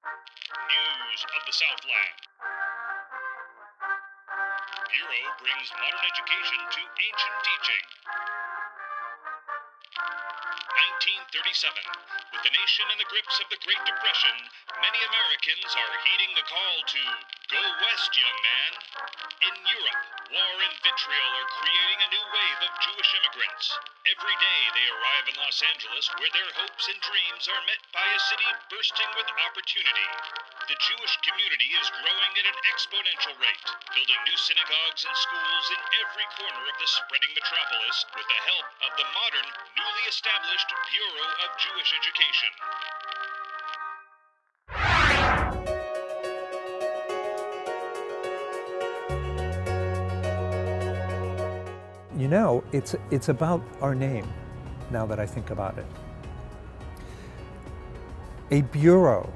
News of the Southland. Bureau brings modern education to ancient teaching. 1937. With the nation in the grips of the Great Depression, many Americans are heeding the call to go west, young man. In Europe, war and vitriol are creating a new wave of Jewish immigrants. Every day they arrive in Los Angeles, where their hopes and dreams are met by a city bursting with opportunity. The Jewish community is growing at an exponential rate, building new synagogues and schools in every corner of the spreading metropolis with the help of the modern, newly established Bureau of Jewish Education. You know, it's about our name, now that I think about it. A bureau,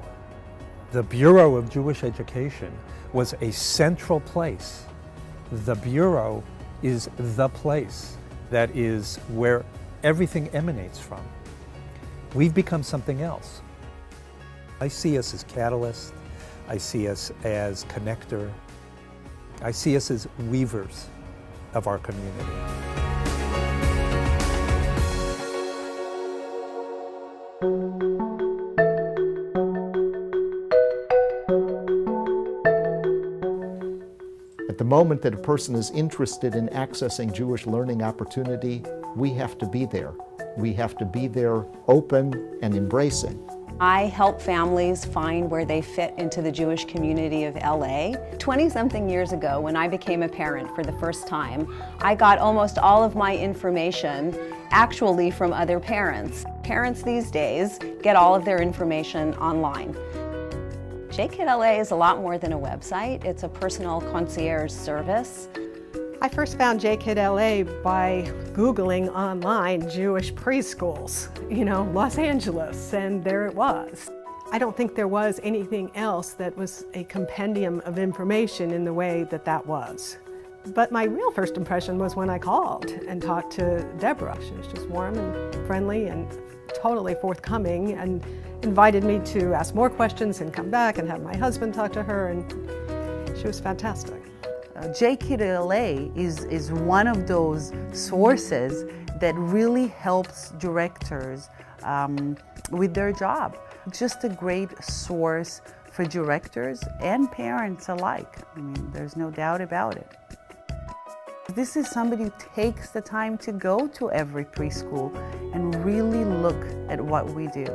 the Bureau of Jewish Education, was a central place. The Bureau is the place that is where everything emanates from. We've become something else. I see us as catalyst. I see us as connector. I see us as weavers of our community. At the moment that a person is interested in accessing Jewish learning opportunity, we have to be there. We have to be there open and embracing. I help families find where they fit into the Jewish community of LA. 20-something years ago, when I became a parent for the first time, I got almost all of my information actually from other parents. Parents these days get all of their information online. JKid LA is a lot more than a website. It's a personal concierge service. I first found JKid LA by Googling online Jewish preschools, Los Angeles, and there it was. I don't think there was anything else that was a compendium of information in the way that that was. But my real first impression was when I called and talked to Deborah. She was just warm and friendly and totally forthcoming and invited me to ask more questions and come back and have my husband talk to her, and she was fantastic. JKid LA is one of those sources that really helps directors with their job. Just a great source for directors and parents alike. I mean, there's no doubt about it. This is somebody who takes the time to go to every preschool and really look at what we do.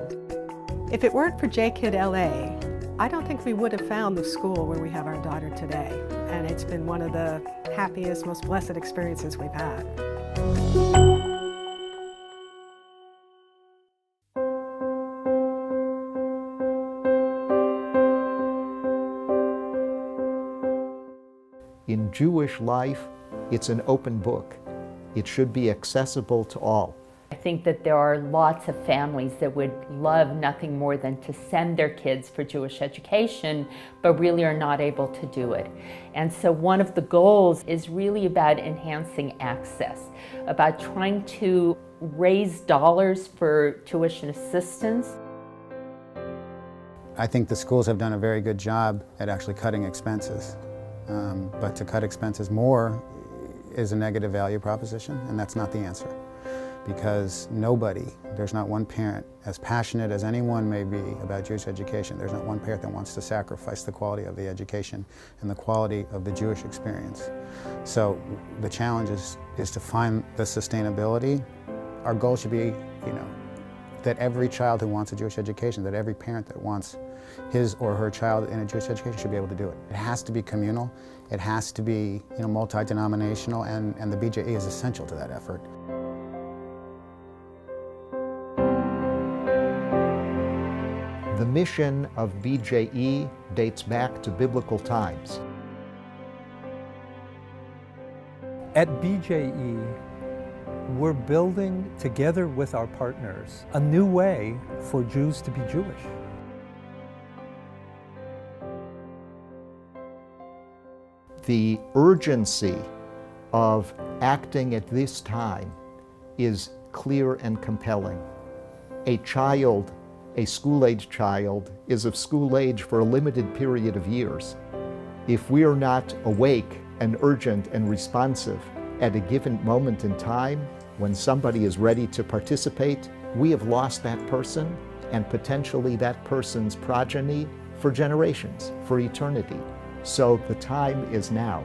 If it weren't for JKid LA, I don't think we would have found the school where we have our daughter today. And it's been one of the happiest, most blessed experiences we've had. In Jewish life, it's an open book. It should be accessible to all. I think that there are lots of families that would love nothing more than to send their kids for Jewish education, but really are not able to do it. And so one of the goals is really about enhancing access, about trying to raise dollars for tuition assistance. I think the schools have done a very good job at actually cutting expenses. But to cut expenses more is a negative value proposition, and that's not the answer. Because there's not one parent, as passionate as anyone may be about Jewish education, there's not one parent that wants to sacrifice the quality of the education and the quality of the Jewish experience. So the challenge is to find the sustainability. Our goal should be, that every child who wants a Jewish education, that every parent that wants his or her child in a Jewish education should be able to do it. It has to be communal, it has to be multi-denominational, and the BJE is essential to that effort. The mission of BJE dates back to biblical times. At BJE, we're building, together with our partners, a new way for Jews to be Jewish. The urgency of acting at this time is clear and compelling. A child A school-age child is of school age for a limited period of years. If we are not awake and urgent and responsive at a given moment in time, when somebody is ready to participate, we have lost that person and potentially that person's progeny for generations, for eternity. So the time is now.